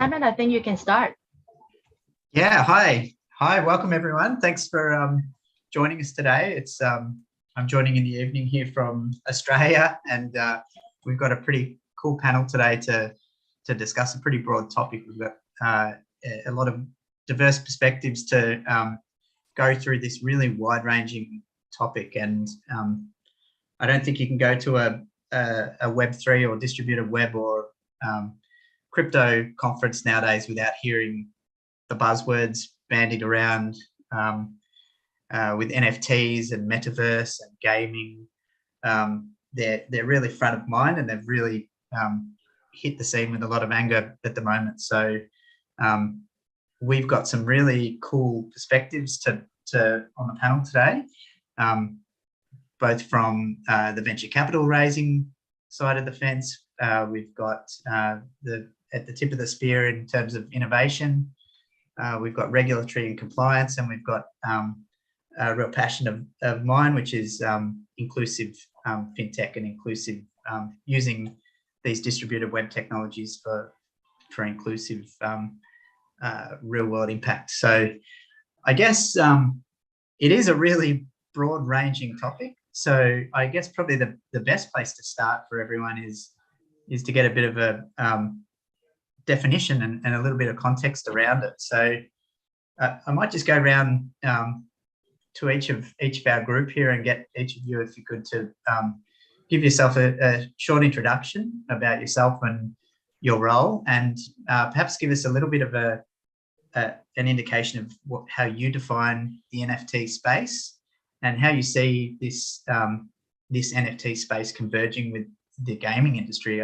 Simon, I think you can start. Yeah, hi, welcome everyone. Thanks for joining us today. I'm joining in the evening here from Australia, and we've got a pretty cool panel today to discuss a pretty broad topic. We've got a lot of diverse perspectives to go through this really wide-ranging topic, and I don't think you can go to a Web3 or distributed web or crypto conference nowadays without hearing the buzzwords bandied around with NFTs and metaverse and gaming. They're really front of mind, and they've really hit the scene with a lot of anger at the moment. So we've got some really cool perspectives to on the panel today, both from the venture capital raising side of the fence. We've got at the tip of the spear in terms of innovation. We've got regulatory and compliance, and we've got a real passion of mine, which is inclusive fintech and inclusive using these distributed web technologies for inclusive real world impact. So I guess it is a really broad ranging topic. So I guess probably the best place to start for everyone is to get a bit of a definition and a little bit of context around it. So I might just go around to each of our group here and get each of you, if you could, to give yourself a short introduction about yourself and your role, and perhaps give us a little bit of an indication of how you define the NFT space and how you see this NFT space converging with the gaming industry.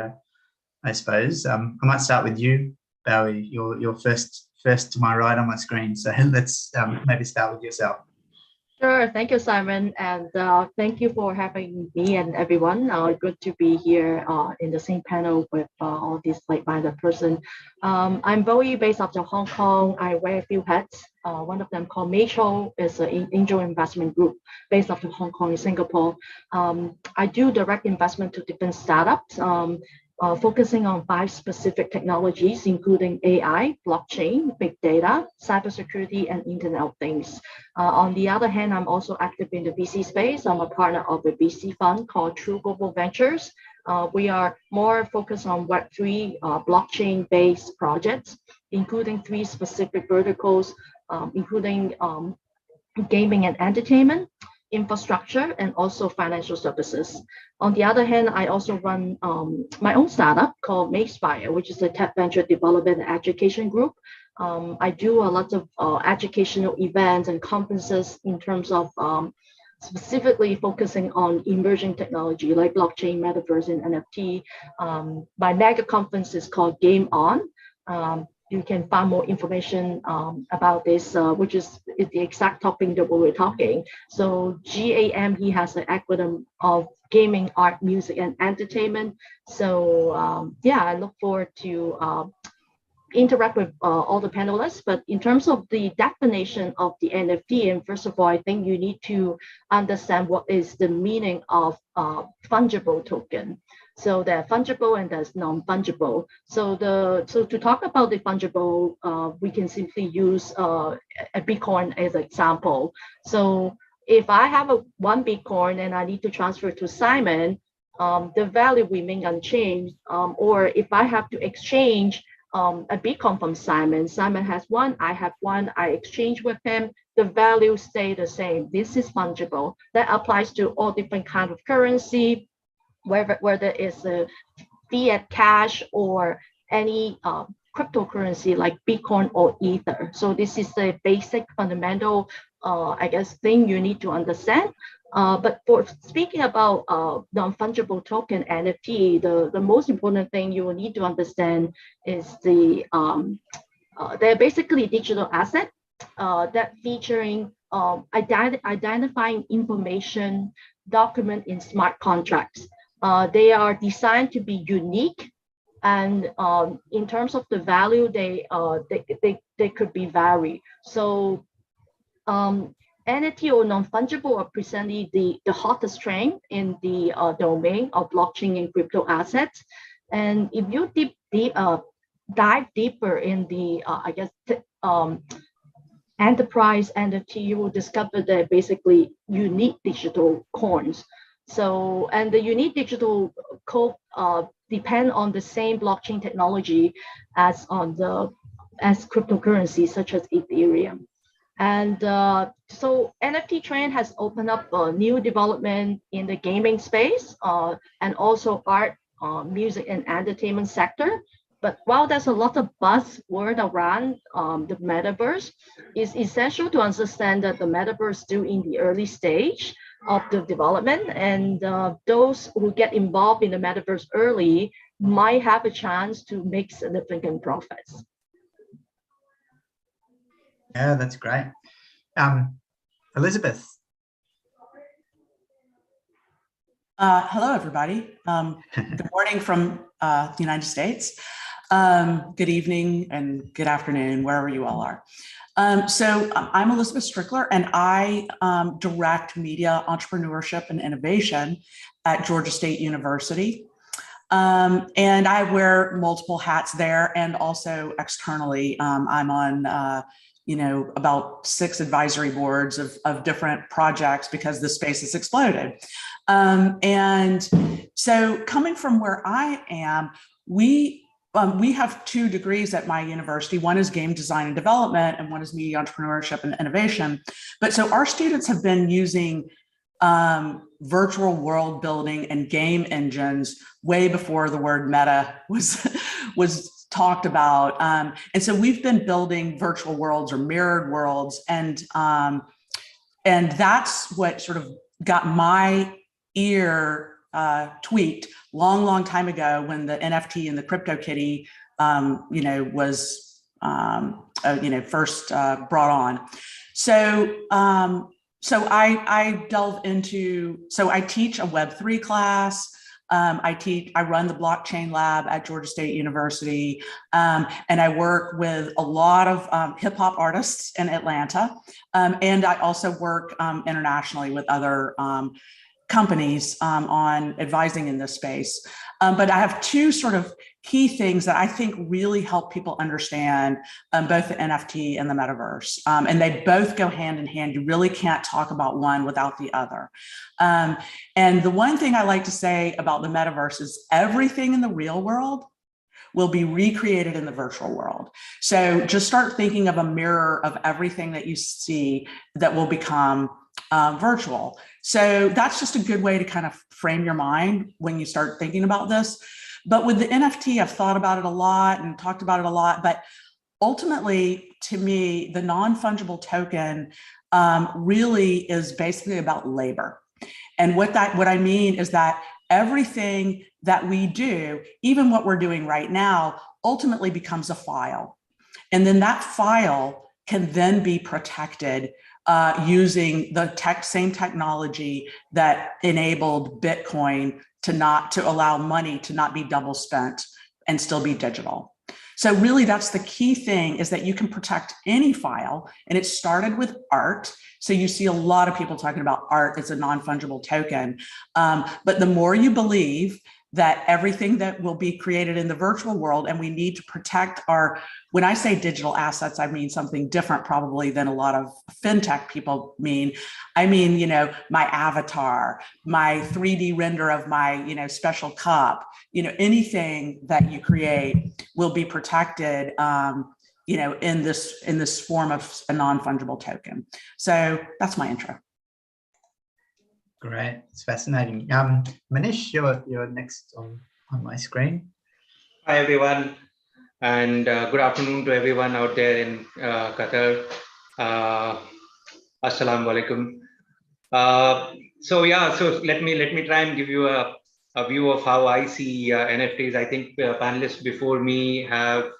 I suppose I might start with you, Bowie. You're first to my right on my screen. So let's maybe start with yourself. Sure. Thank you, Simon. And thank you for having me and everyone. Good to be here in the same panel with all these like-minded person. I'm Bowie, based out of Hong Kong. I wear a few hats. One of them called Major is an angel investment group based out of Hong Kong and Singapore. I do direct investment to different startups. Focusing on 5 specific technologies, including AI, blockchain, big data, cybersecurity, and Internet of Things. On the other hand, I'm also active in the VC space. I'm a partner of a VC fund called True Global Ventures. We are more focused on Web3 blockchain-based projects, including 3 specific verticals, including gaming and entertainment, infrastructure, and also financial services. On the other hand, I also run my own startup called Makespire, which is a tech venture development and education group. I do a lot of educational events and conferences in terms of specifically focusing on emerging technology like blockchain, metaverse, and NFT. My mega conference is called Game On. You can find more information about this, which is the exact topic that we were talking. So GAME has an acronym of gaming, art, music, and entertainment. So yeah, I look forward to interact with all the panelists. But in terms of the definition of the NFT, and first of all, I think you need to understand what is the meaning of fungible token. So there's fungible and there's non-fungible. So to talk about the fungible, we can simply use a Bitcoin as an example. So if I have one Bitcoin and I need to transfer to Simon, the value remain unchanged. Or if I have to exchange a Bitcoin from Simon, Simon has one, I have one, I exchange with him, the value stay the same. This is fungible. That applies to all different kinds of currency, whether it's a fiat cash or any cryptocurrency like Bitcoin or Ether. So this is the basic fundamental, I guess, thing you need to understand. But for speaking about non-fungible token NFT, the most important thing you will need to understand is they're basically digital asset that featuring identifying information document in smart contracts. They are designed to be unique, and in terms of the value, they could be varied. So NFT or non-fungible are presently the hottest trend in the domain of blockchain and crypto assets. And if you dive deeper in the, I guess, enterprise NFT, you will discover that basically unique digital coins. So, and the unique digital code depend on the same blockchain technology as on the as cryptocurrency such as Ethereum. And so NFT trend has opened up a new development in the gaming space and also art, music, and entertainment sector. But while there's a lot of buzzword around the metaverse, it's essential to understand that the metaverse is still in the early stage of the development, and those who get involved in the metaverse early might have a chance to make significant profits. Yeah, that's great. Elizabeth. Hello, everybody. Good morning from the United States. Good evening and good afternoon, wherever you all are. So I'm Elizabeth Strickler, and I direct media entrepreneurship and innovation at Georgia State University. And I wear multiple hats there, and also externally, I'm on about 6 advisory boards of different projects because the space has exploded. And so coming from where I am, we have 2 degrees at my university. One is game design and development, and one is media entrepreneurship and innovation. But so our students have been using virtual world building and game engines way before the word meta was talked about. And so we've been building virtual worlds or mirrored worlds. And that's what sort of got my ear tweaked long time ago when the NFT and the CryptoKitty, was, first brought on. So I delve into, so I teach a Web3 class. I run the blockchain lab at Georgia State University, and I work with a lot of hip hop artists in Atlanta. And I also work internationally with other companies on advising in this space. But I have 2 sort of key things that I think really help people understand both the NFT and the metaverse. And they both go hand in hand. You really can't talk about one without the other. And the one thing I like to say about the metaverse is everything in the real world will be recreated in the virtual world. So just start thinking of a mirror of everything that you see that will become virtual. So that's just a good way to kind of frame your mind when you start thinking about this. But with the NFT, I've thought about it a lot and talked about it a lot, but ultimately, to me, the non-fungible token really is basically about labor. And what I mean is that everything that we do, even what we're doing right now, ultimately becomes a file. And then that file can then be protected using the same technology that enabled Bitcoin to allow money to not be double spent and still be digital. So really that's the key thing, is that you can protect any file, and it started with art. So you see a lot of people talking about art as a non-fungible token. But the more you believe that everything that will be created in the virtual world, and we need to protect when I say digital assets, I mean something different probably than a lot of fintech people mean. I mean, my avatar, my 3D render of my, special cup, anything that you create will be protected, in this form of a non-fungible token. So that's my intro. Great, it's fascinating. Manish, you're next on my screen. Hi everyone, and good afternoon to everyone out there in Qatar. Assalamu alaikum. So let me try and give you a view of how I see NFTs. I think panelists before me have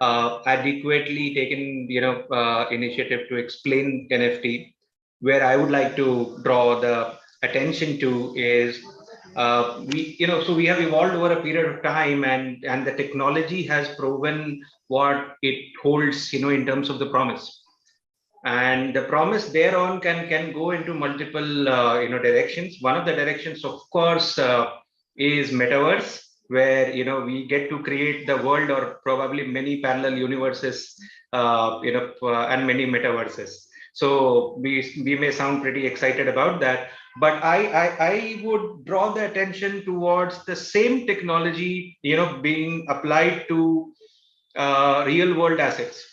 adequately taken initiative to explain NFT. Where I would like to draw the attention to is we have evolved over a period of time, and the technology has proven what it holds in terms of the promise, and the promise thereon can go into multiple directions. One of the directions, of course, is metaverse, where we get to create the world or probably many parallel universes, and many metaverses. So we may sound pretty excited about that, but I would draw the attention towards the same technology being applied to real world assets.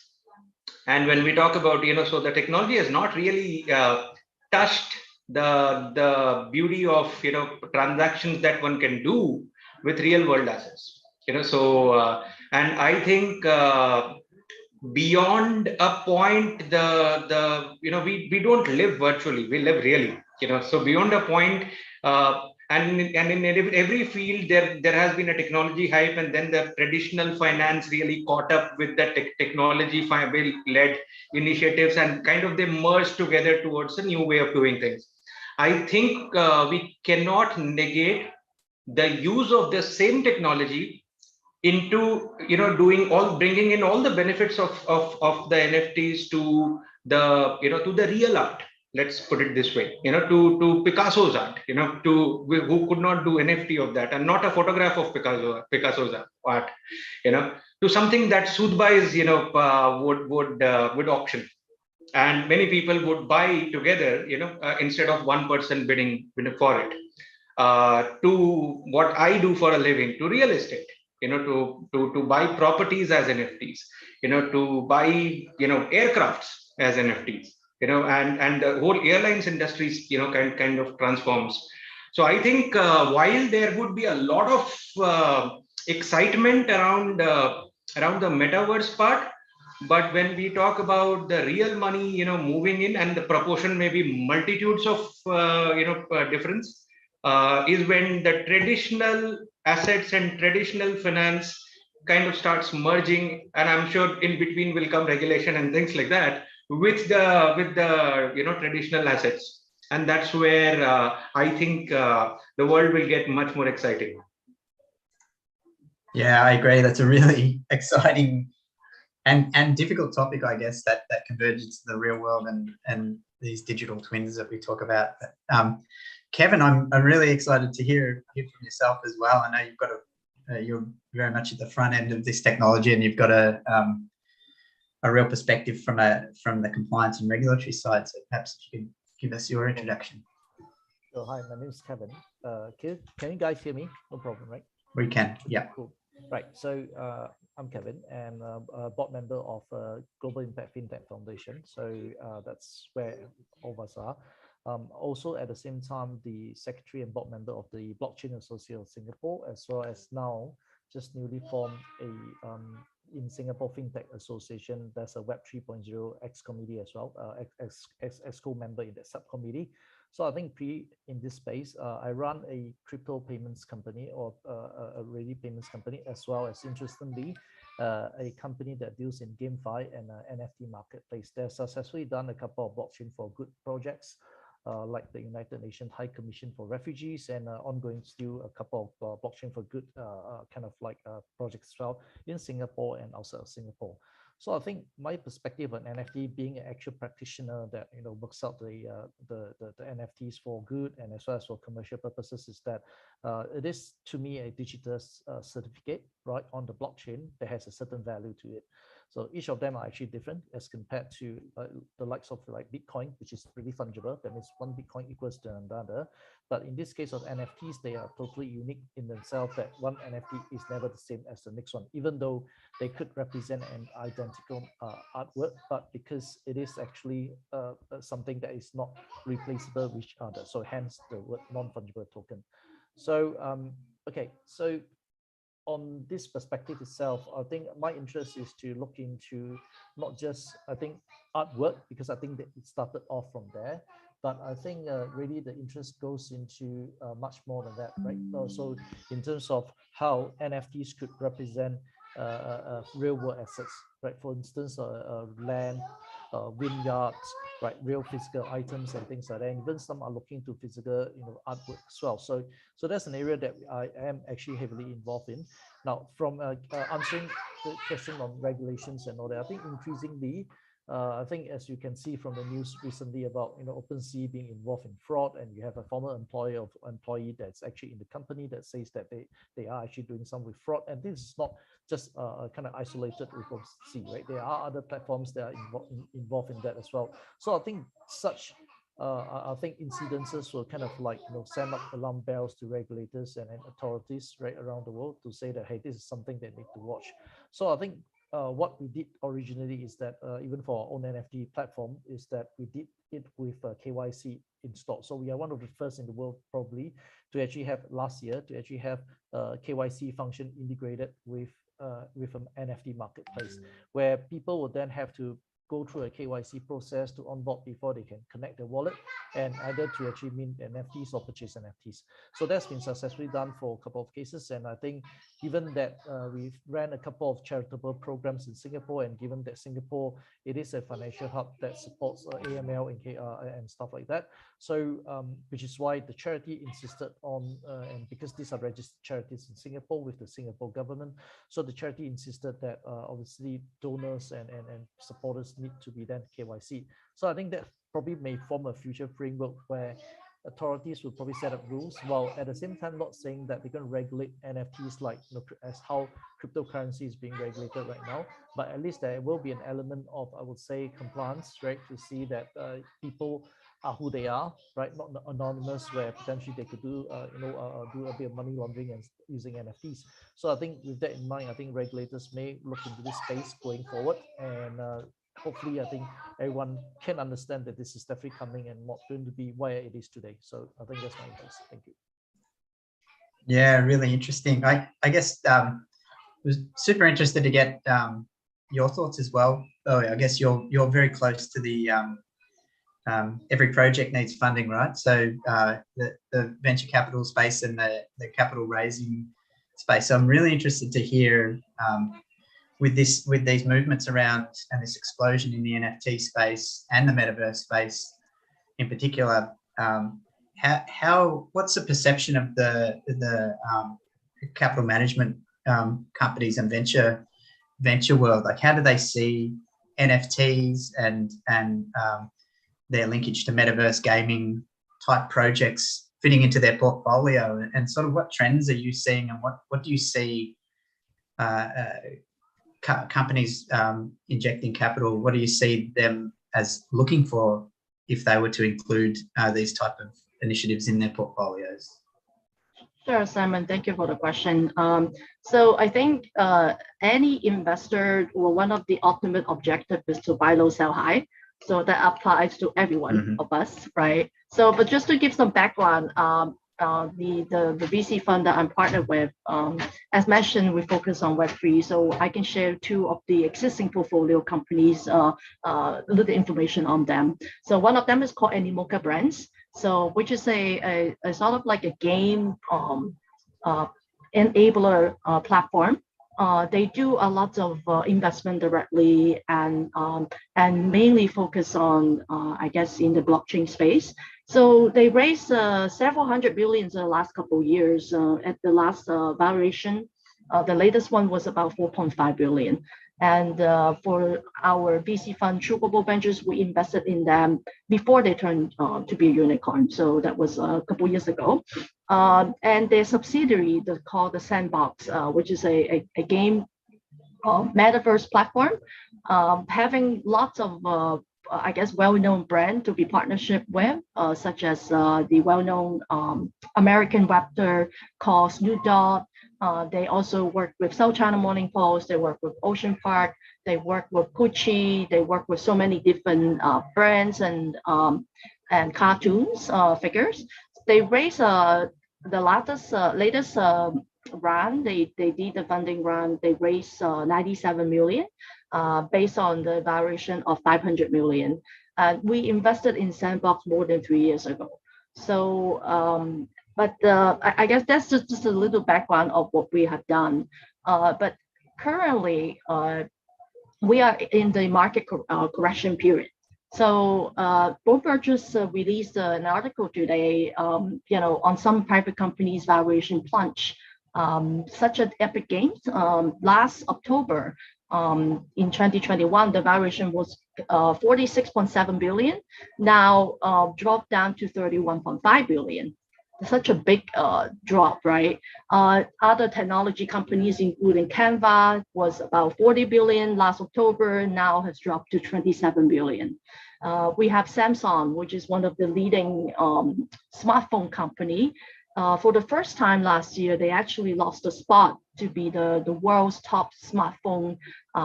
And when we talk about so the technology has not really touched the beauty of transactions that one can do with real world assets. So and I think beyond a point, we don't live virtually, we live really. So beyond a point, and in every field there has been a technology hype, and then the traditional finance really caught up with the technology led initiatives, and kind of they merged together towards a new way of doing things. I think we cannot negate the use of the same technology into bringing in all the benefits of the NFTs to the to the real art. Let's put it this way, to Picasso's art, who could not do NFT of that, and not a photograph of Picasso's art, to something that Soothby's would auction, and many people would buy together, instead of one person bidding for it. To what I do for a living, to real estate, to buy properties as NFTs, to buy aircrafts as NFTs, and the whole airlines industries kind of transforms. So I think while there would be a lot of excitement around the metaverse part, but when we talk about the real money moving in, and the proportion may be multitudes of difference, is when the traditional assets and traditional finance kind of starts merging, and I'm sure in between will come regulation and things like that with the traditional assets, and that's where I think the world will get much more exciting. Yeah, I agree. That's a really exciting and difficult topic, I guess, that converges to the real world and these digital twins that we talk about. Kevin, I'm really excited to hear from yourself as well. I know you've got you're very much at the front end of this technology, and you've got a real perspective from the compliance and regulatory side. So perhaps if you could give us your introduction. So hi, my name is Kevin. Can you guys hear me? No problem, right? We can. Yeah. Cool. Right. So I'm Kevin, and a board member of Global Impact FinTech Foundation. So that's where all of us are. Also, at the same time, the secretary and board member of the Blockchain Association of Singapore, as well as now just newly formed in Singapore FinTech Association. There's a Web 3.0 X committee as well, as co-member in that subcommittee. So I think in this space, I run a crypto payments company, or a ready payments company, as well as, interestingly, a company that deals in GameFi and NFT marketplace. They've successfully done a couple of blockchain for good projects, like the United Nations High Commission for Refugees, and ongoing still a couple of blockchain for good kind of like projects as well in Singapore and outside of Singapore. So I think my perspective on NFT, being an actual practitioner that works out the NFTs for good and as well as for commercial purposes, is that it is, to me, a digital certificate right on the blockchain that has a certain value to it. So each of them are actually different as compared to the likes of like Bitcoin, which is pretty fungible. That means one Bitcoin equals to another. But in this case of NFTs, they are totally unique in themselves, that one NFT is never the same as the next one, even though they could represent an identical artwork, but because it is actually something that is not replaceable with each other. So hence the word non-fungible token. So, okay, so on this perspective itself, I think my interest is to look into not just, I think, artwork, because I think that it started off from there, but I think really the interest goes into much more than that, right? So in terms of how NFTs could represent real world assets, right? For instance, land, vineyards, right? Real physical items and things like that. And even some are looking to physical, artwork as well. So that's an area that I am actually heavily involved in. Now, from answering the question on regulations and all that, I think increasingly I think as you can see from the news recently about OpenSea being involved in fraud, and you have a former employee that's actually in the company that says that they are actually doing some with fraud, and this is not just kind of isolated with OpenSea, right? There are other platforms that are involved in that as well. So I think such I think incidences will kind of like send up alarm bells to regulators and authorities right around the world to say that, hey, this is something they need to watch. So I think what we did originally is that even for our own NFT platform is that we did it with KYC installed. So we are one of the first in the world probably to actually have last year to actually have KYC function integrated with an NFT marketplace, where people would then have to go through a KYC process to onboard before they can connect their wallet and either to actually mint NFTs or purchase NFTs. So that's been successfully done for a couple of cases. And I think given that we've ran a couple of charitable programs in Singapore, and given that Singapore, it is a financial hub that supports AML and stuff like that. So which is why the charity insisted on, and because these are registered charities in Singapore with the Singapore government, so the charity insisted that obviously donors and supporters need to be then KYC. So I think that probably may form a future framework where authorities will probably set up rules, while at the same time not saying that they're going to regulate NFTs like as how cryptocurrency is being regulated right now, but at least there will be an element of, I would say, compliance, right, to see that people are who they are, right, not anonymous, where potentially they could do do a bit of money laundering and using NFTs. So I think with that in mind, I think regulators may look into this space going forward, and hopefully I think everyone can understand that this is definitely coming and not going to be where it is today. So I think that's my advice. Thank you. Yeah, really interesting. I guess was super interested to get your thoughts as well. Oh, I guess you're very close to the every project needs funding, right? So the venture capital space and the capital raising space. So I'm really interested to hear with these movements around and this explosion in the NFT space and the metaverse space in particular. What's the perception of the capital management companies and venture world? Like, how do they see NFTs and their linkage to metaverse gaming type projects fitting into their portfolio, and sort of what trends are you seeing, and what do you see companies injecting capital? What do you see them as looking for if they were to include these type of initiatives in their portfolios? Sure, Simon, thank you for the question. So I think any investor, or one of the ultimate objectives is to buy low, sell high. So that applies to everyone of us, right? So, but just to give some background, the VC fund that I'm partnered with, as mentioned, we focus on Web3. So I can share two of the existing portfolio companies, a little information on them. So one of them is called Animoca Brands, so which is a sort of like a game enabler platform. They do a lot of investment directly and mainly focus on, I guess, in the blockchain space. So they raised several hundred billions in the last couple of years. At the last valuation, the latest one was about 4.5 billion. And for our VC fund, True Global Ventures, we invested in them before they turned to be a unicorn. So that was a couple of years ago. And their subsidiary, called the Sandbox, which is a game metaverse platform, having lots of I guess well-known brand to be partnership with, such as the well-known American rapper called Snoop Dogg. They also work with South China Morning Post. They work with Ocean Park. They work with Gucci. They work with so many different brands and cartoons figures. They raised the latest round. They did the funding round. They raised 97 million. Based on the valuation of 500 million. We invested in Sandbox more than 3 years ago. So, I guess that's just a little background of what we have done. But currently, we are in the market correction period. So, Bloomberg just released an article today, on some private companies' valuation plunge, such as Epic Games. Last October, in 2021, the valuation was 46.7 billion, now dropped down to 31.5 billion. Such a big drop, right? Other technology companies, including Canva, was about 40 billion last October, now has dropped to 27 billion. We have Samsung, which is one of the leading smartphone company. For the first time last year, they actually lost a spot to be the world's top smartphone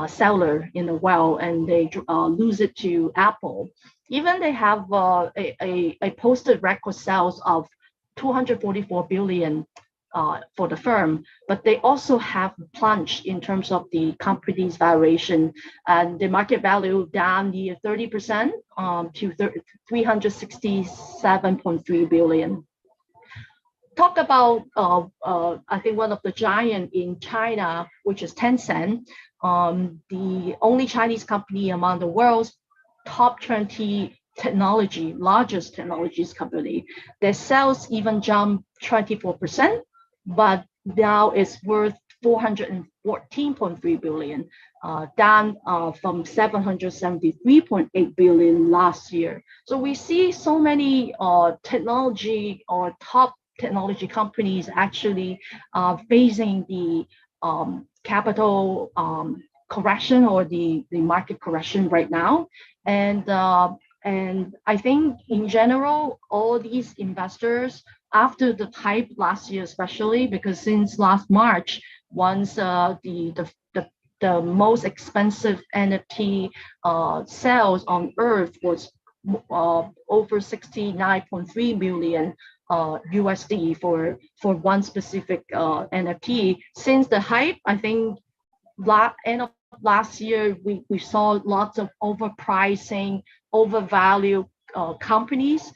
seller in the world, and they lose it to Apple. Even they have a posted record sales of 244 billion for the firm, but they also have plunged in terms of the company's valuation, and the market value down near 30% to 367.3 billion. Talk about, I think one of the giant in China, which is Tencent, the only Chinese company among the world's top 20 largest technologies company. Their sales even jumped 24%, but now it's worth 414.3 billion, down from 773.8 billion last year. So we see so many technology or top technology companies actually facing the capital correction or the market correction right now. And I think in general, all these investors, after the hype last year, especially because since last March, once the most expensive NFT sales on Earth was over 69.3 million USD for one specific NFT. Since the hype, I think end of last year, we saw lots of overpricing, overvalued companies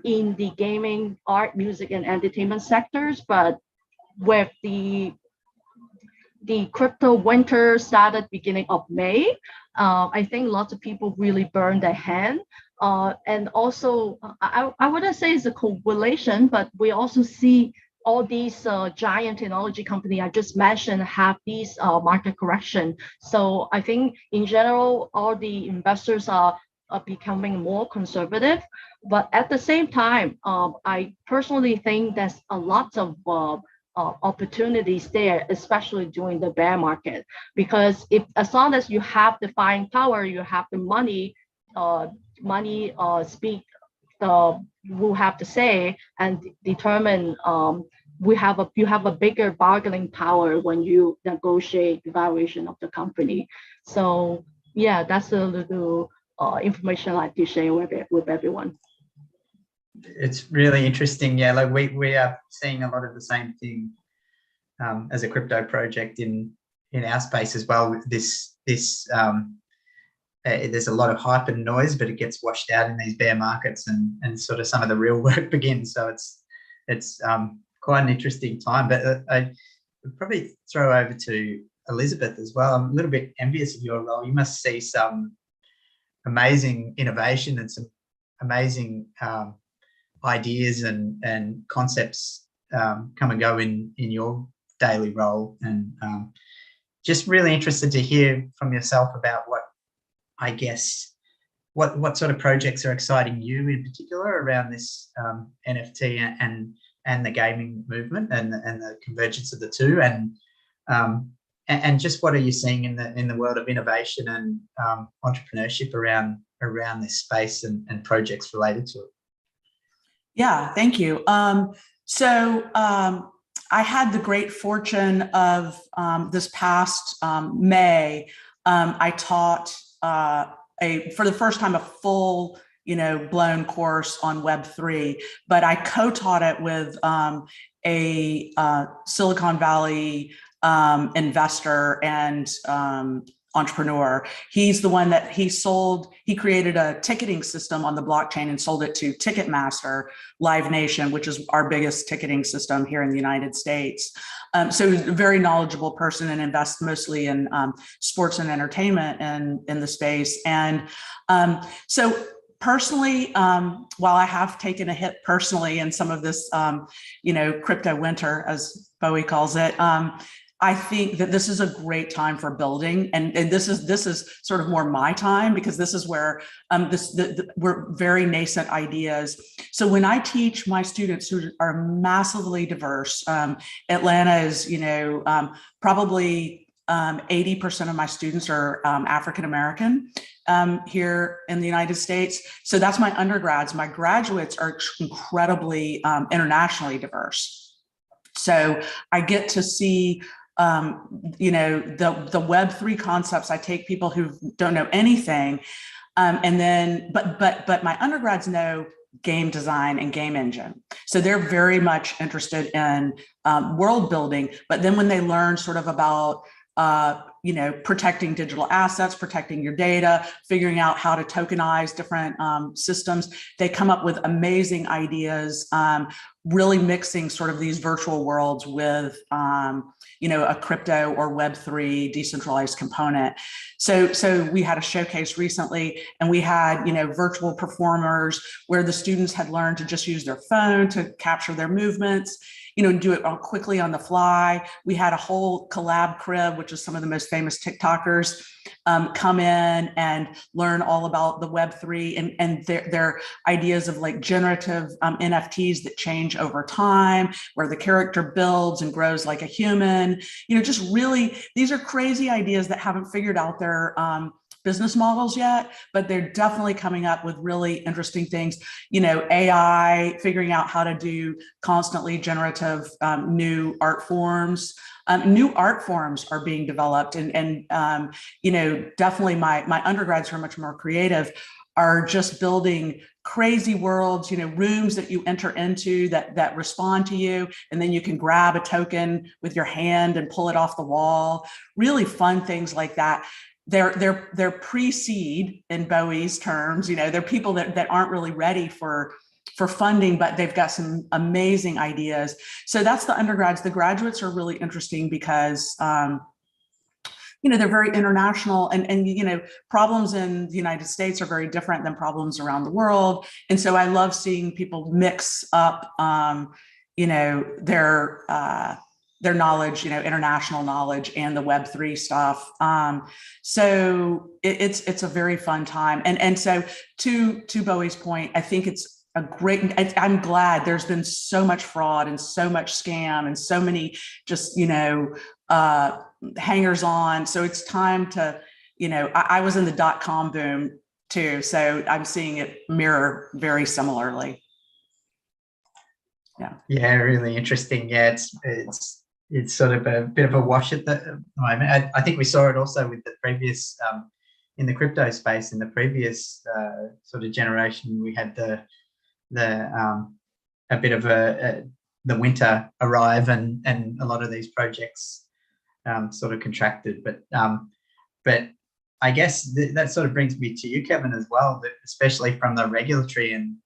in the gaming, art, music, and entertainment sectors. But with the crypto winter started beginning of May, I think lots of people really burned their hand. And also, I wouldn't say it's a correlation, but we also see all these giant technology companies I just mentioned have these market correction. So I think in general, all the investors are becoming more conservative. But at the same time, I personally think there's a lot of opportunities there, especially during the bear market, because as long as you have the buying power, you have the money speak will have to say and determine. You have a bigger bargaining power when you negotiate the valuation of the company. So yeah, that's a little information I'd like to share with everyone. It's really interesting. Yeah, like we are seeing a lot of the same thing as a crypto project in our space as well. With this there's a lot of hype and noise, but it gets washed out in these bear markets, and sort of some of the real work begins. So it's quite an interesting time. But I would probably throw over to Elizabeth as well. I'm a little bit envious of your role. You must see some amazing innovation and some amazing ideas and concepts come and go in your daily role. And just really interested to hear from yourself about what sort of projects are exciting you in particular around this NFT and the gaming movement and the convergence of the two, and just what are you seeing in the world of innovation and entrepreneurship around this space and projects related to it? Yeah, thank you. So I had the great fortune of this past May, I taught for the first time a full blown course on Web3, but I co-taught it with a Silicon Valley investor and entrepreneur. He's the one that he created a ticketing system on the blockchain and sold it to Ticketmaster, Live Nation, which is our biggest ticketing system here in the United States. So he's a very knowledgeable person and invests mostly in sports and entertainment in the space. And so personally, while I have taken a hit personally in some of this, crypto winter, as Bowie calls it, I think that this is a great time for building, and this is sort of more my time, because this is where we're very nascent ideas. So when I teach my students who are massively diverse, Atlanta is, probably 80% of my students are African American here in the United States. So that's my undergrads. My graduates are incredibly internationally diverse. So I get to see the Web3 concepts. I take people who don't know anything, and then but my undergrads know game design and game engine, so they're very much interested in world building. But then when they learn sort of about protecting digital assets, protecting your data, figuring out how to tokenize different systems, they come up with amazing ideas, really mixing sort of these virtual worlds with a crypto or Web3 decentralized component. So we had a showcase recently, and we had virtual performers where the students had learned to just use their phone to capture their movements, and do it quickly on the fly. We had a whole collab crib, which is some of the most famous TikTokers, come in and learn all about the Web3 and their ideas of like generative NFTs that change over time, where the character builds and grows like a human. Just really, these are crazy ideas that haven't figured out their business models yet, but they're definitely coming up with really interesting things. AI, figuring out how to do constantly generative new art forms. New art forms are being developed, and definitely my undergrads who are much more creative are just building crazy worlds, rooms that you enter into that respond to you, and then you can grab a token with your hand and pull it off the wall. Really fun things like that. They're pre-seed in Bowie's terms. They're people that aren't really ready for funding, but they've got some amazing ideas. So that's the undergrads. The graduates are really interesting because they're very international, and problems in the United States are very different than problems around the world. And so I love seeing people mix up their knowledge, international knowledge, and the Web3 stuff. So it's a very fun time. And so to Bowie's point, I think it's a great, I'm glad there's been so much fraud and so much scam and so many just, hangers on. So it's time to, I was in the .com boom too. So I'm seeing it mirror very similarly. Yeah, really interesting. Yeah, it's sort of a bit of a wash at the moment. I think we saw it also with the previous in the crypto space. In the previous sort of generation, we had the a bit of the winter arrive, and a lot of these projects sort of contracted. But I guess that sort of brings me to you, Kevin, as well, especially from the regulatory and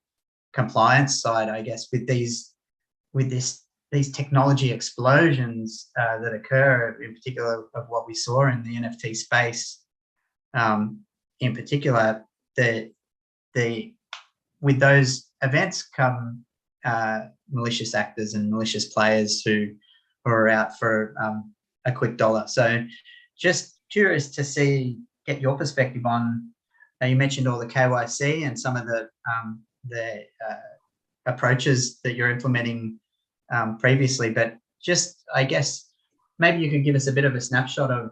compliance side. I guess with these technology explosions that occur, in particular of what we saw in the NFT space, in particular, with those events come malicious actors and malicious players who are out for a quick dollar. So just curious to get your perspective on, you mentioned all the KYC and some of the approaches that you're implementing previously, but just, I guess, maybe you could give us a bit of a snapshot of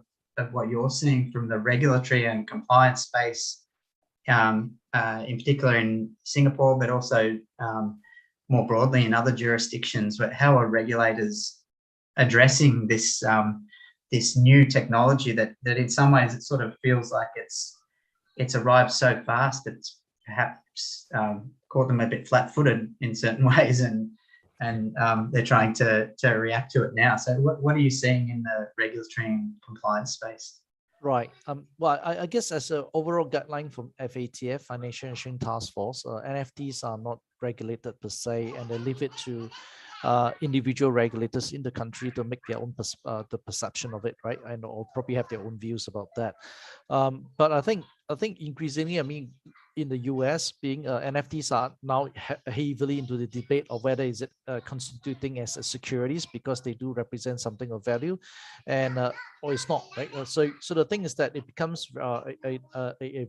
what you're seeing from the regulatory and compliance space, in particular in Singapore, but also more broadly in other jurisdictions. But how are regulators addressing this new technology that in some ways it sort of feels like it's arrived so fast, it's perhaps caught them a bit flat-footed in certain ways, and they're trying to react to it now. So what are you seeing in the regulatory and compliance space? Right. Well, I guess as an overall guideline from FATF, Financial Engineering Task Force, NFTs are not regulated per se, and they leave it to individual regulators in the country to make their own the perception of it, right? And or probably have their own views about that. But I think increasingly, in the US, being NFTs are now heavily into the debate of whether is it constituting as a securities because they do represent something of value, and or it's not, right? So the thing is that it becomes a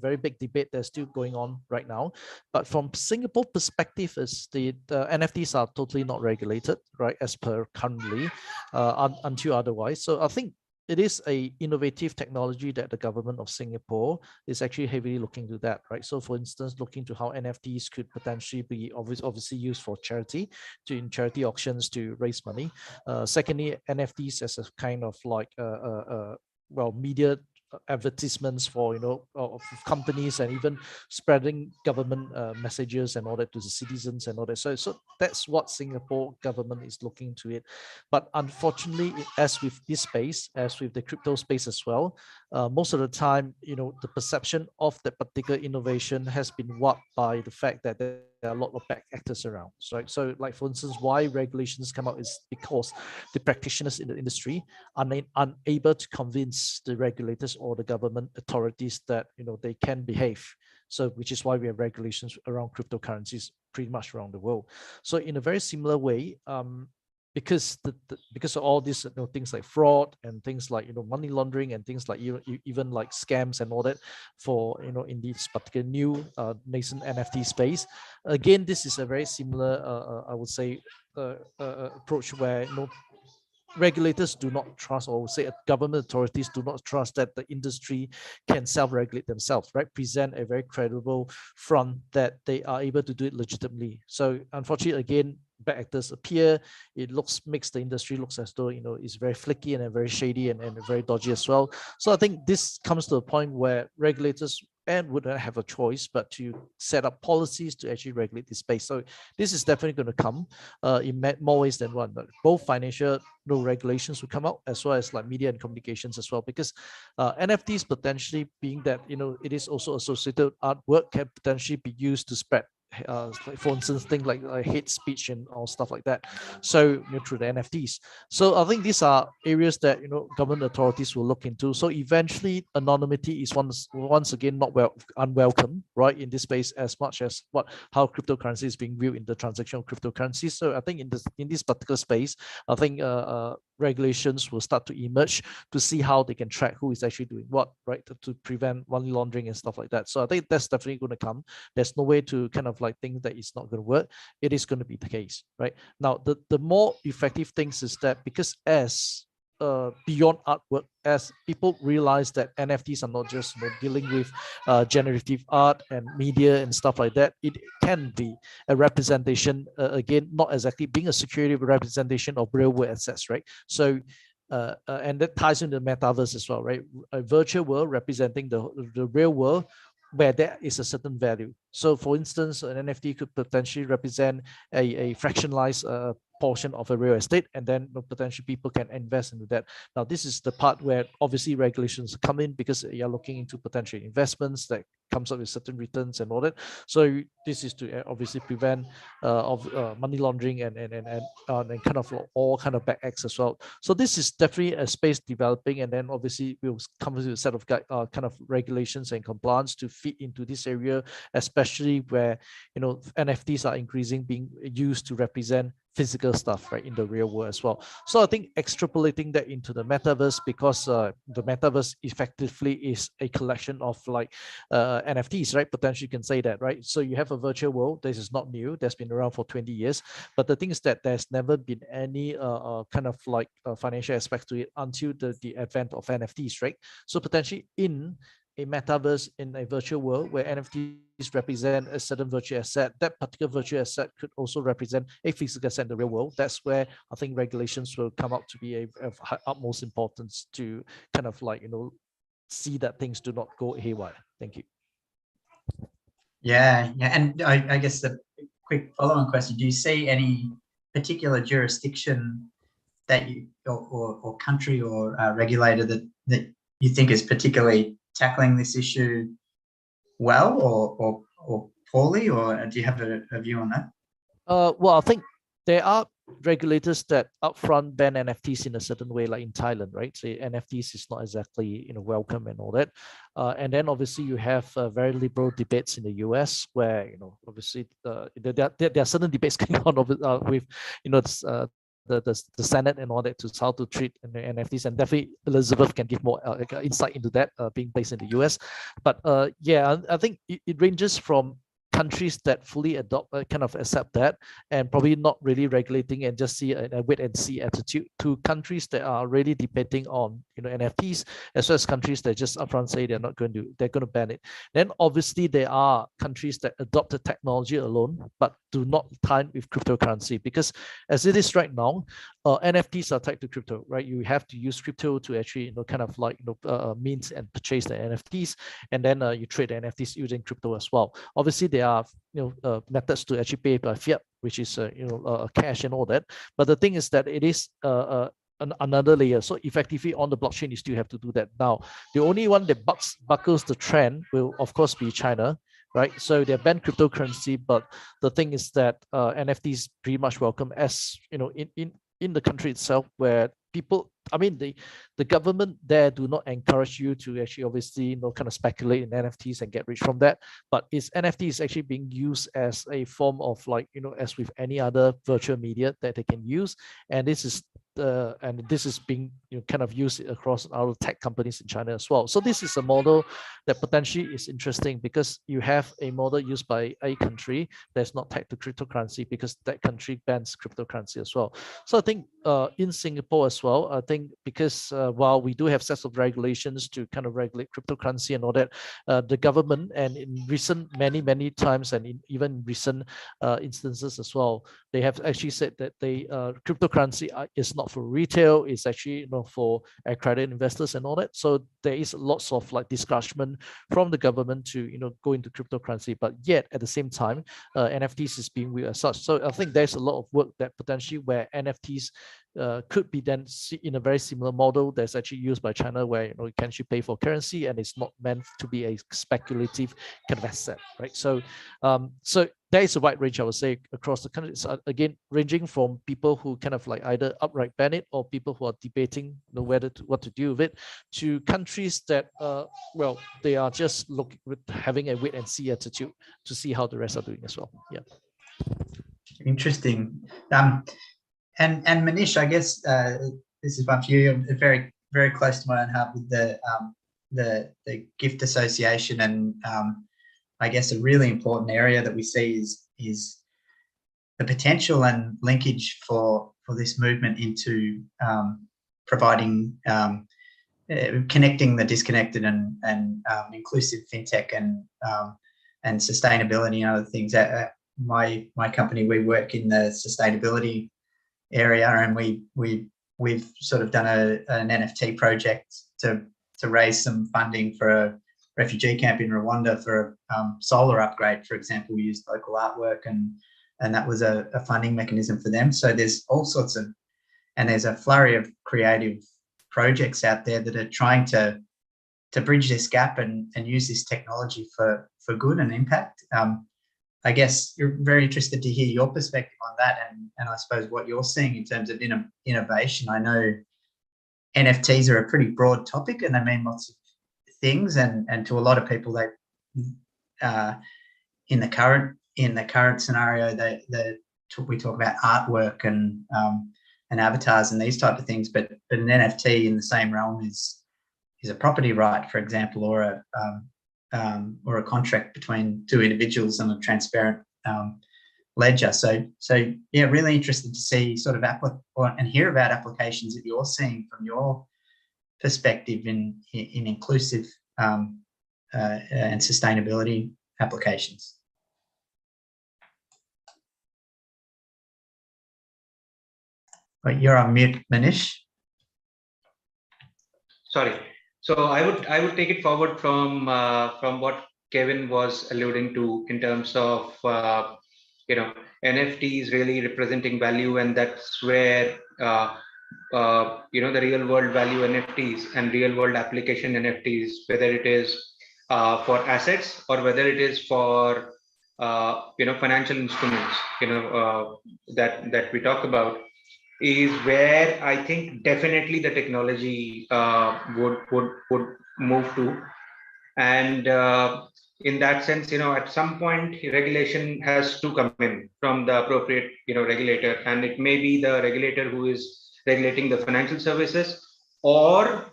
very big debate that's still going on right now. But from Singapore perspective, is the NFTs are totally not regulated, right, as per currently, until otherwise. So I think it is a innovative technology that the government of Singapore is actually heavily looking to that, right? So for instance, looking to how NFTs could potentially be obviously used for charity, in charity auctions to raise money. Secondly, NFTs as a kind of like well, media advertisements for, you know, of companies, and even spreading government messages and all that to the citizens and all that. So that's what Singapore government is looking to it. But unfortunately, as with this space, as with the crypto space as well, most of the time, you know, the perception of that particular innovation has been warped by the fact that there are a lot of bad actors around. So like for instance, why regulations come out is because the practitioners in the industry are unable to convince the regulators or the government authorities that, you know, they can behave. So which is why we have regulations around cryptocurrencies pretty much around the world. So in a very similar way, because because of all these, you know, things like fraud and things like, you know, money laundering and things like even like scams and all that for, you know, in this particular new nascent NFT space. Again, this is a very similar I would say approach where, you know, regulators do not trust, or say government authorities do not trust that the industry can self-regulate themselves, right? Present a very credible front that they are able to do it legitimately. So unfortunately, again, bad actors appear. It makes the industry looks as though, you know, it's very flicky and very shady and very dodgy as well. So I think this comes to a point where regulators would not have a choice but to set up policies to actually regulate this space. So this is definitely going to come in more ways than one. But both financial regulations will come out, as well as like media and communications as well, because NFTs potentially being that, you know, it is also associated artwork, can potentially be used to spread like for instance, things like hate speech and all stuff like that. So, you know, through the NFTs. So I think these are areas that, you know, government authorities will look into. So eventually, anonymity is once again not unwelcome, right, in this space, as much as how cryptocurrency is being viewed in the transactional cryptocurrency. So I think in this particular space, I think regulations will start to emerge to see how they can track who is actually doing what, right, to prevent money laundering and stuff like that. So I think that's definitely going to come. There's no way to kind of like think that it's not going to work. It is going to be the case, right? Now, the more effective things is that because as beyond artwork, as people realize that NFTs are not just, you know, dealing with generative art and media and stuff like that, it can be a representation, again, not exactly being a security representation of real world assets, right? So and that ties into the metaverse as well, right? A virtual world representing the real world where there is a certain value. So for instance, an NFT could potentially represent a fractionalized portion of a real estate, and then potentially people can invest into that. Now, this is the part where obviously regulations come in, because you're looking into potential investments that comes up with certain returns and all that. So this is to obviously prevent money laundering and kind of all kind of bad acts as well. So this is definitely a space developing, and then obviously we'll come with a set of kind of regulations and compliance to fit into this area, especially where, you know, NFTs are increasing being used to represent physical stuff, right, in the real world as well. So I think extrapolating that into the metaverse, because the metaverse effectively is a collection of like NFTs, right? Potentially you can say that, right? So you have a virtual world. This is not new. That's been around for 20 years. But the thing is that there's never been any kind of like financial aspect to it until the advent of NFTs, right? So potentially in a metaverse, in a virtual world where NFTs represent a certain virtual asset, that particular virtual asset could also represent a physical asset in the real world. That's where I think regulations will come up to be of utmost importance to kind of like, you know, see that things do not go haywire. Thank you. Yeah. And I guess the quick follow-on question, do you see any particular jurisdiction that you or country or regulator that you think is particularly tackling this issue well or poorly, or do you have a view on that? Well, I think there are regulators that upfront ban NFTs in a certain way, like in Thailand, right? So NFTs is not exactly welcome and all that. And then obviously you have very liberal debates in the US where obviously there are certain debates going on with the Senate and all that to how to treat NFTs, and definitely Elizabeth can give more insight into that being based in the US. But yeah, I think it ranges from countries that fully adopt, kind of accept that, and probably not really regulating and just see a wait and see attitude, to countries that are really debating on NFTs, as well as countries that just upfront say they're going to ban it. Then obviously there are countries that adopt the technology alone but do not tie with cryptocurrency, because as it is right now, NFTs are tied to crypto, right? You have to use crypto to actually kind of like mint and purchase the NFTs, and then you trade the NFTs using crypto as well. Obviously there are methods to actually pay by fiat, which is cash and all that. But the thing is that it is another layer. So effectively on the blockchain, you still have to do that. Now, the only one that buckles the trend will of course be China, right? So they ban cryptocurrency, but the thing is that NFTs pretty much welcome, as in the country itself, where people, I mean, the government there do not encourage you to actually obviously kind of speculate in NFTs and get rich from that. But NFT is actually being used as a form of, like, as with any other virtual media that they can use, and this is being kind of used across our tech companies in China as well. So this is a model that potentially is interesting, because you have a model used by a country that's not tied to cryptocurrency, because that country bans cryptocurrency as well. So I think in Singapore as well, I think because while we do have sets of regulations to kind of regulate cryptocurrency and all that, the government, and in recent many times, and even recent instances as well, they have actually said that cryptocurrency is not for retail, it's actually for accredited investors and all that. So there is lots of like discouragement from the government to go into cryptocurrency, but yet at the same time NFTs is being viewed as such. So I think there's a lot of work that potentially where NFTs could be then in a very similar model that's actually used by China, where you can actually pay for currency and it's not meant to be a speculative kind of asset, right? So so there is a wide range, I would say, across the country. Again, ranging from people who kind of like either outright ban it, or people who are debating what to do with it, to countries that well, they are just having a wait and see attitude to see how the rest are doing as well. Yeah. Interesting. And Manish, I guess this is one for you. Very, very close to my own heart with the gift association, and I guess a really important area that we see is the potential and linkage for this movement into providing connecting the disconnected and inclusive fintech and sustainability and other things. My company, we work in the sustainability area, and we've sort of done an NFT project to raise some funding for a refugee camp in Rwanda for a solar upgrade, for example. We used local artwork, and that was a funding mechanism for them. So there's all sorts of, and there's a flurry of creative projects out there that are trying to bridge this gap and use this technology for good and impact. I guess you're very interested to hear your perspective on that, and I suppose what you're seeing in terms of innovation. I know NFTs are a pretty broad topic, and they mean lots of things, and to a lot of people, they in the current scenario, we talk about artwork and avatars and these type of things, but an NFT in the same realm is a property right, for example, or a contract between two individuals on a transparent ledger. So yeah, really interested to see sort of and hear about applications that you're seeing from your perspective in inclusive and sustainability applications. But you're on mute, Manish. Sorry. So I would take it forward from what Kevin was alluding to in terms of NFTs really representing value, and that's where the real world value NFTs and real world application NFTs, whether it is for assets or whether it is for financial instruments, that we talk about, is where I think definitely the technology would move to. And in that sense, at some point, regulation has to come in from the appropriate, regulator, and it may be the regulator who is regulating the financial services, or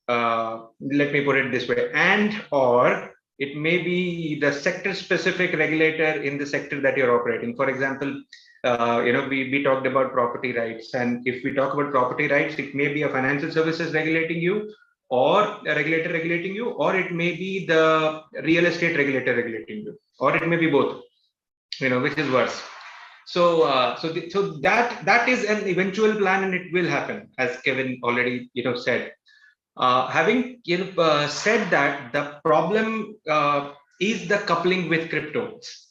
let me put it this way, or it may be the sector specific regulator in the sector that you're operating. For example, we talked about property rights, and if we talk about property rights, it may be a financial services regulating you, or a regulator regulating you, or it may be the real estate regulator regulating you, or it may be both, which is worse. So that is an eventual plan, and it will happen, as Kevin already said. Having said that, the problem is the coupling with cryptos,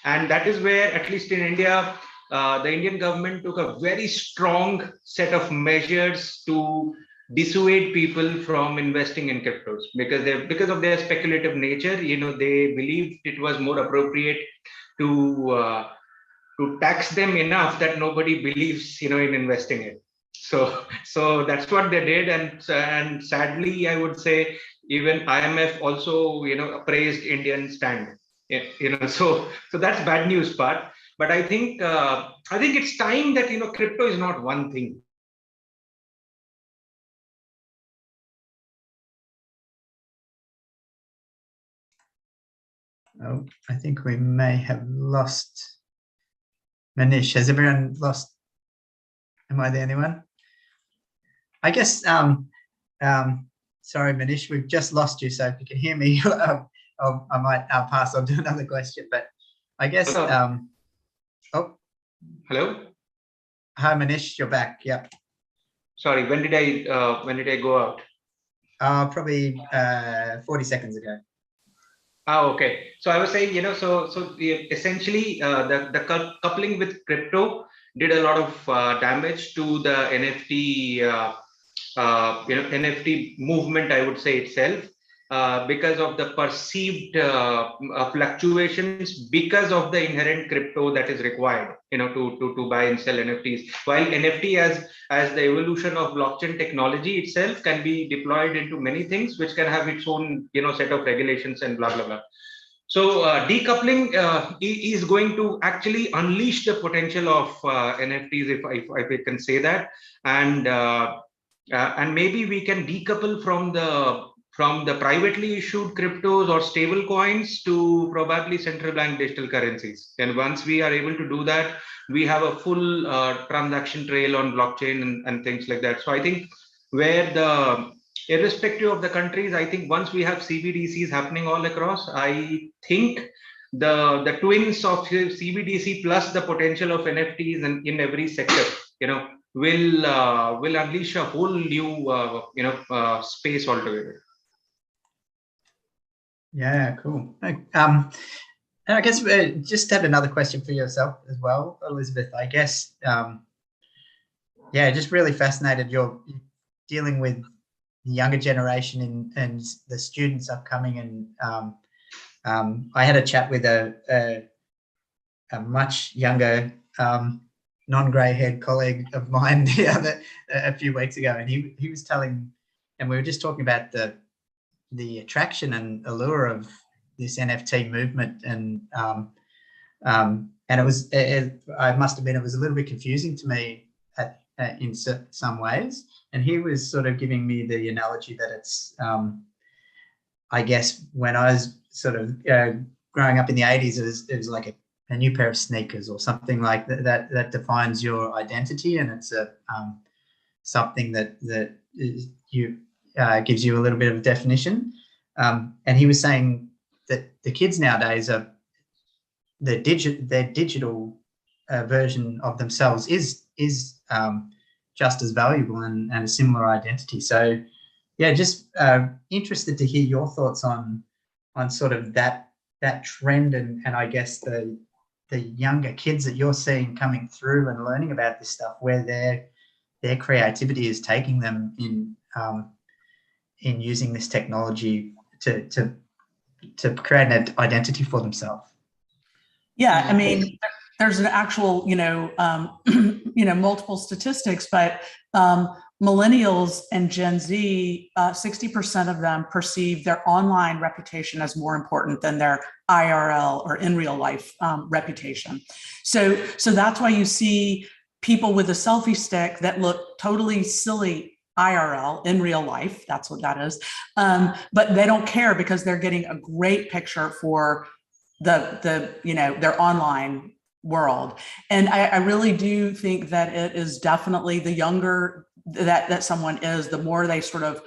and that is where, at least in India, the Indian government took a very strong set of measures to dissuade people from investing in cryptos, because of their speculative nature. They believed it was more appropriate to tax them enough that nobody believes in investing it. So that's what they did, and sadly, I would say even IMF also praised Indian stand. So that's bad news part. But I think it's time that crypto is not one thing. Oh, I think we may have lost Manish. Has everyone lost? Am I the only one? I guess, sorry, Manish, we've just lost you. So if you can hear me, I might pass on to another question. But I guess, oh. Hello? Hi, Manish, you're back. Yep. Sorry, when did I go out? Probably 40 seconds ago. Oh, okay. So I was saying, essentially, the coupling with crypto did a lot of damage to the NFT, NFT movement, I would say, itself, because of the perceived fluctuations, because of the inherent crypto that is required, to buy and sell NFTs. While NFT, as the evolution of blockchain technology itself, can be deployed into many things, which can have its own, set of regulations and blah blah blah. So decoupling is going to actually unleash the potential of NFTs, if I can say that, and maybe we can decouple from the privately issued cryptos or stable coins to probably central bank digital currencies. And once we are able to do that, we have a full transaction trail on blockchain and things like that. So I think irrespective of the countries, I think once we have CBDCs happening all across, I think the twins of CBDC plus the potential of NFTs in every sector, will unleash a whole new space altogether. Yeah, cool. And I guess just had another question for yourself as well, Elizabeth. I guess, just really fascinated. You're dealing with the younger generation and the students upcoming, and I had a chat with a much younger non-grey-haired colleague of mine a few weeks ago, and he was telling, and we were just talking about the attraction and allure of this NFT movement, and it was, I must admit, it was a little bit confusing to me in some ways. And he was sort of giving me the analogy that it's, I guess, when I was sort of growing up in the 80s, it was like a new pair of sneakers or something like that defines your identity, and it's something that gives you a little bit of definition. And he was saying that the kids nowadays are their digital version of themselves is just as valuable and a similar identity. So yeah, just interested to hear your thoughts on sort of that trend, and I guess the younger kids that you're seeing coming through and learning about this stuff, where their creativity is taking them in using this technology to create an identity for themselves. Yeah, I mean, there's an actual, multiple statistics, but millennials and Gen Z, 60% of them perceive their online reputation as more important than their IRL or in real life reputation. So that's why you see people with a selfie stick that look totally silly IRL, in real life, that's what that is. But they don't care because they're getting a great picture for their online world. And I really do think that it is definitely the younger that someone is, the more they sort of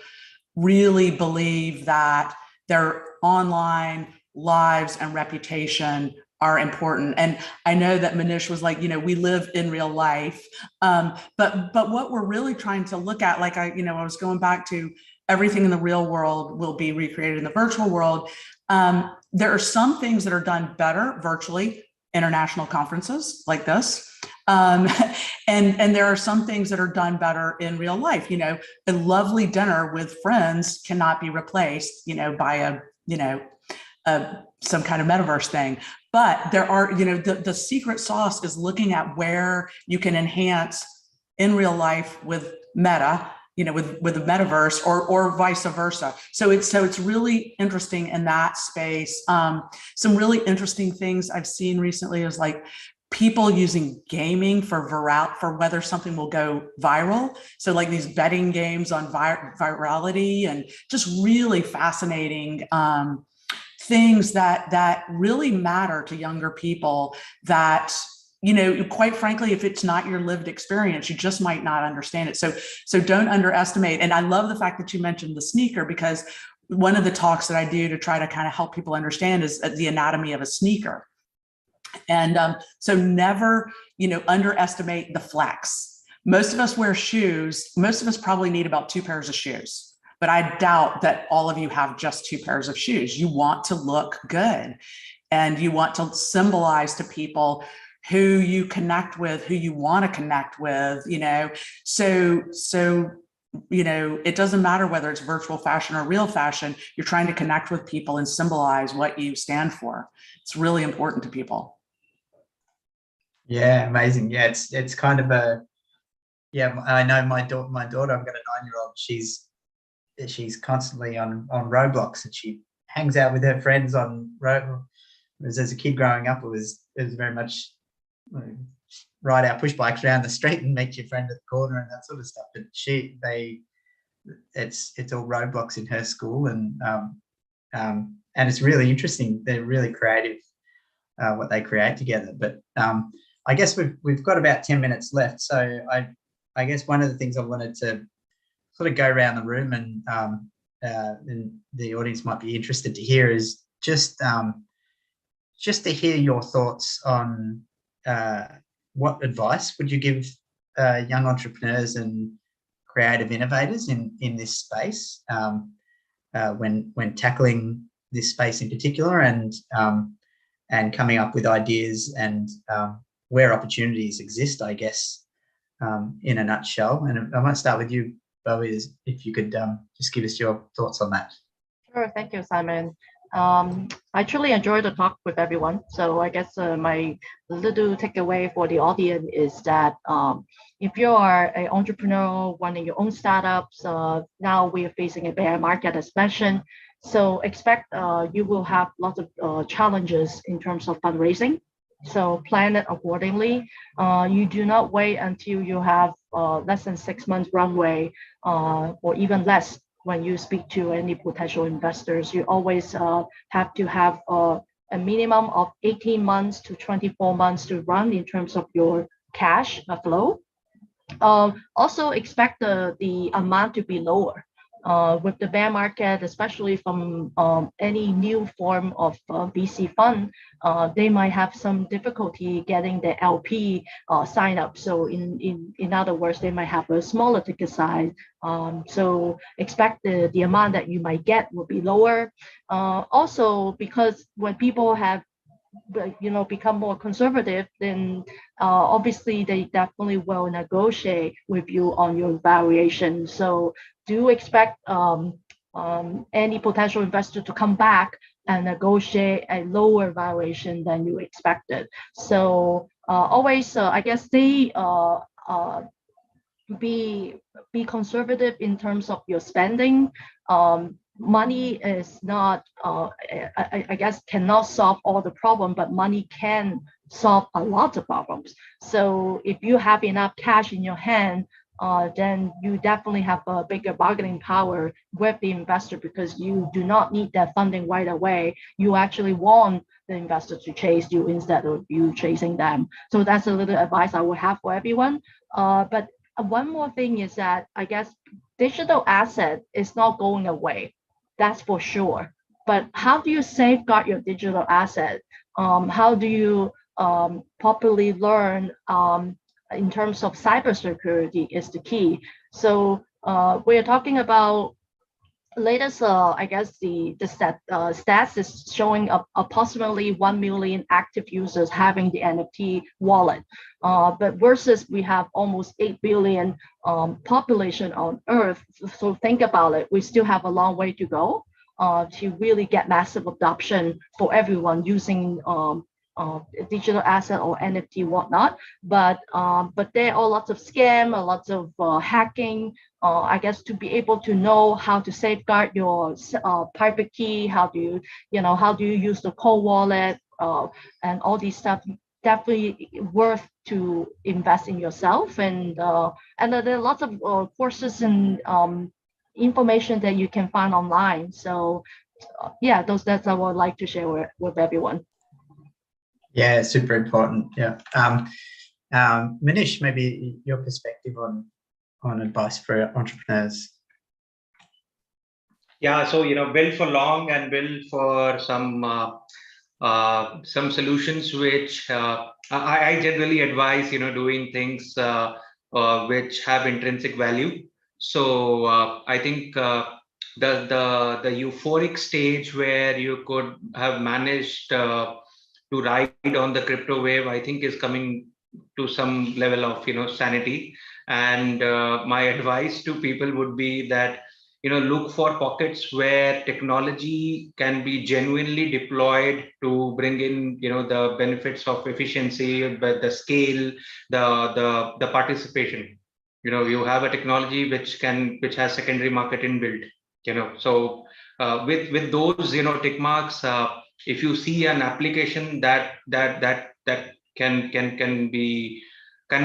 really believe that their online lives and reputation are important. And I know that Manish was like, we live in real life. But what we're really trying to look at, like I was going back to everything in the real world will be recreated in the virtual world. There are some things that are done better virtually, international conferences like this. And there are some things that are done better in real life. A lovely dinner with friends cannot be replaced, by some kind of metaverse thing. But there are, the secret sauce is looking at where you can enhance in real life with meta, with the metaverse or vice versa. So it's really interesting in that space. Some really interesting things I've seen recently is like people using gaming for whether something will go viral. So like these betting games on virality, and just really fascinating things that really matter to younger people that, quite frankly, if it's not your lived experience, you just might not understand it. So don't underestimate. And I love the fact that you mentioned the sneaker, because one of the talks that I do to try to kind of help people understand is the anatomy of a sneaker. And so never, underestimate the flex. Most of us wear shoes. Most of us probably need about 2 pairs of shoes, but I doubt that all of you have just 2 pairs of shoes. You want to look good, and you want to symbolize to people who you connect with, who you want to connect with, so it doesn't matter whether it's virtual fashion or real fashion. You're trying to connect with people and symbolize what you stand for. It's really important to people. Yeah, amazing. Yeah, it's kind of I know my daughter, I've got a 9-year-old. She's constantly on Roblox, and she hangs out with her friends on Roblox. As a kid growing up, it was very much ride our push bikes around the street and meet your friend at the corner and that sort of stuff. But it's all Roblox in her school, and it's really interesting. They're really creative, what they create together. But I guess we've got about 10 minutes left. So I guess one of the things I wanted to sort of go around the room and the audience might be interested to hear is just to hear your thoughts on what advice would you give young entrepreneurs and creative innovators in this space when tackling this space in particular, and coming up with ideas and where opportunities exist, I guess, in a nutshell. And I might start with you, Bowie, if you could just give us your thoughts on that. Sure, thank you, Simon. I truly enjoyed the talk with everyone. So I guess my little takeaway for the audience is that if you are an entrepreneur running your own startups, now we are facing a bear market, as mentioned. So expect you will have lots of challenges in terms of fundraising. So plan it accordingly. You do not wait until you have less than 6 months runway or even less. When you speak to any potential investors, you always have to have a minimum of 18 months to 24 months to run in terms of your cash flow. Also expect the amount to be lower. With the bear market, especially from any new form of VC fund, they might have some difficulty getting the LP sign up. So in other words, they might have a smaller ticket size. So expect the amount that you might get will be lower. Also, because when people have become more conservative, then obviously they definitely will negotiate with you on your valuation. So do expect any potential investor to come back and negotiate a lower valuation than you expected. So always, I guess, be conservative in terms of your spending. Money is not, I guess, cannot solve all the problem, but money can solve a lot of problems. So if you have enough cash in your hand, then you definitely have a bigger bargaining power with the investor, because you do not need that funding right away. You actually want the investor to chase you instead of you chasing them. So that's a little advice I would have for everyone. But one more thing is that, I guess, digital asset is not going away. That's for sure. But how do you safeguard your digital asset? How do you properly learn in terms of cybersecurity is the key. So we're talking about latest, I guess the stats is showing approximately 1 million active users having the NFT wallet, but versus we have almost 8 billion population on Earth. So think about it, we still have a long way to go to really get massive adoption for everyone using digital asset or NFT whatnot. But there are lots of scam, lots of hacking. I guess to be able to know how to safeguard your private key, how do you use the cold wallet, and all these stuff. Definitely worth to invest in yourself, and there are lots of courses and information that you can find online. So yeah, that's I would like to share with everyone. Yeah, super important. Yeah. Manish, maybe your perspective on advice for entrepreneurs. Yeah, so build for long and build for some solutions which I generally advise doing things which have intrinsic value. So I think the euphoric stage where you could have managed to ride on the crypto wave, I think is coming to some level of sanity. And my advice to people would be that look for pockets where technology can be genuinely deployed to bring in the benefits of efficiency, but the scale, the participation. You have a technology which has secondary market inbuilt. So with those tick marks, if you see an application that can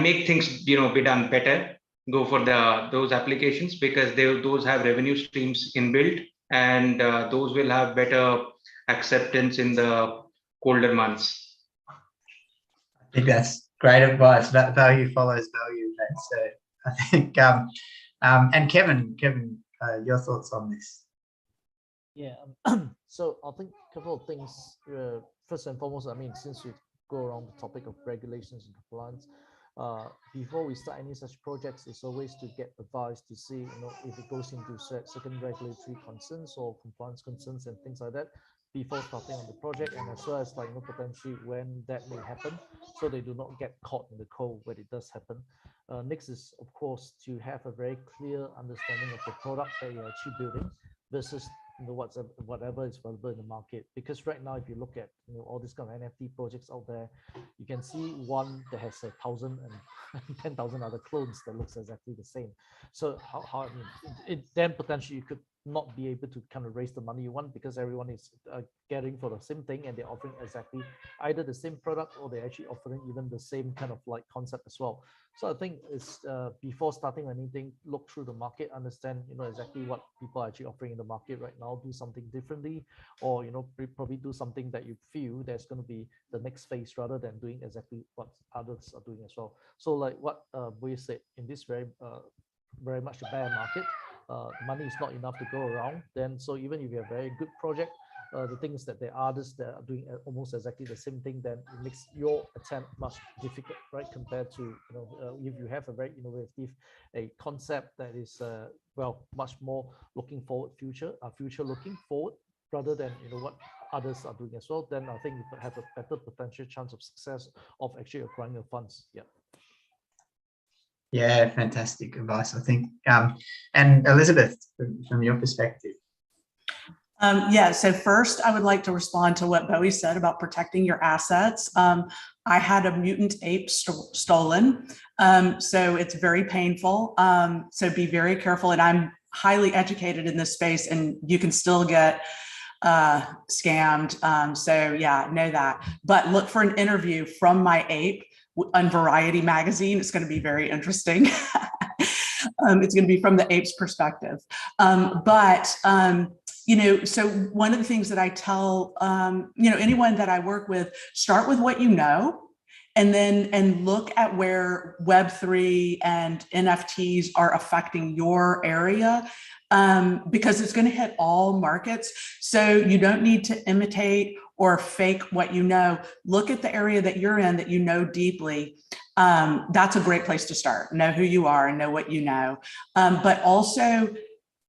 make things be done better, go for those applications, because those have revenue streams inbuilt, and those will have better acceptance in the colder months. I think that's great advice. Value follows value. So I think, and Kevin, your thoughts on this? Yeah. So I think a couple of things. First and foremost, I mean, since we go around the topic of regulations and compliance, before we start any such projects, it's always to get advice to see, if it goes into certain regulatory concerns or compliance concerns and things like that before starting on the project, and as well as potentially when that may happen, so they do not get caught in the cold when it does happen. Next is, of course, to have a very clear understanding of the product that you're actually building versus whatever is available in the market. Because right now, if you look at all these kind of NFT projects out there, you can see one that has 1,000 and 10,000 other clones that looks exactly the same. So how then potentially you could not be able to kind of raise the money you want, because everyone is getting for the same thing, and they're offering exactly either the same product, or they're actually offering even the same kind of concept as well. So I think it's before starting anything, look through the market, understand exactly what people are actually offering in the market right now, do something differently, or probably do something that you feel that's going to be the next phase, rather than doing exactly what others are doing as well. So like what we said, in this very much a bear market, money is not enough to go around. Then so even if you have a very good project, the thing is that there are others that are doing almost exactly the same thing, then it makes your attempt much difficult, right? Compared to if you have a very innovative concept that is much more looking forward, future looking forward, rather than what others are doing as well, then I think you could have a better potential chance of success of actually acquiring your funds. Yeah. Yeah, fantastic advice, I think. And Elizabeth, from your perspective. Yeah, so first I would like to respond to what Bowie said about protecting your assets. I had a mutant ape stolen, so it's very painful. So be very careful, and I'm highly educated in this space, and you can still get scammed. So yeah, know that. But look for an interview from my ape on Variety magazine. It's going to be very interesting. It's going to be from the ape's perspective. So one of the things that I tell, anyone that I work with, start with what you know, and look at where Web3 and NFTs are affecting your area, because it's going to hit all markets. So you don't need to imitate or fake what you know. Look at the area that you're in that you know deeply. That's a great place to start. Know who you are and know what you know. But also,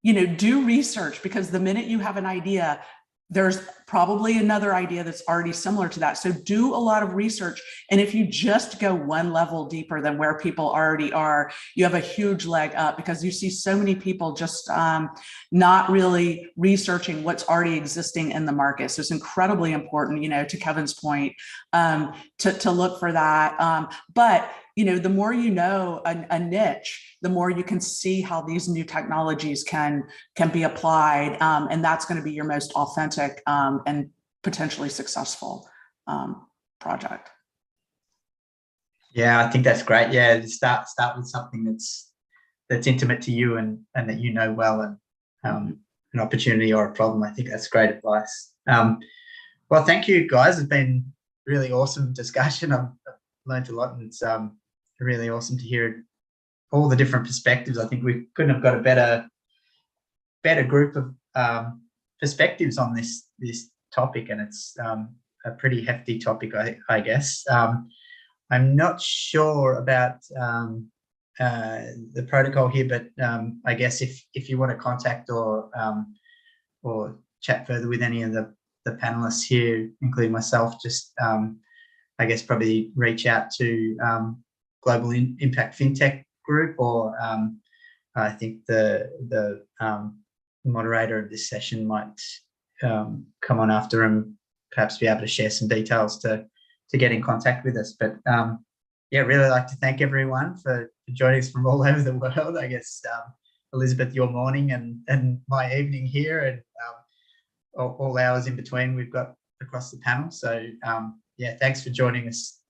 do research, because the minute you have an idea, there's probably another idea that's already similar to that. So do a lot of research. And if you just go one level deeper than where people already are, you have a huge leg up, because you see so many people just not really researching what's already existing in the market. So it's incredibly important, to Kevin's point, to look for that. But the more you know a niche, the more you can see how these new technologies can be applied, and that's going to be your most authentic and potentially successful project. Yeah, I think that's great. Yeah, start with something that's intimate to you and that you know well, and an opportunity or a problem. I think that's great advice. Well, thank you guys. It's been really awesome discussion. I've learned a lot, and it's really awesome to hear all the different perspectives. I think we couldn't have got a better group of perspectives on this topic, and it's a pretty hefty topic, I guess. I'm not sure about the protocol here, but I guess if you want to contact or chat further with any of the panelists here, including myself, just I guess probably reach out to Global Impact FinTech Group, or I think the moderator of this session might come on after and perhaps be able to share some details to get in contact with us. But yeah, really like to thank everyone for joining us from all over the world. I guess Elizabeth, your morning and my evening here, and all hours in between we've got across the panel. So yeah, thanks for joining us,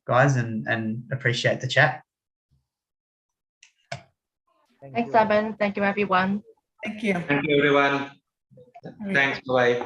guys, and appreciate the chat. Thanks, Simon. Thank you, everyone. Thank you. Thank you, everyone. Thanks. Bye.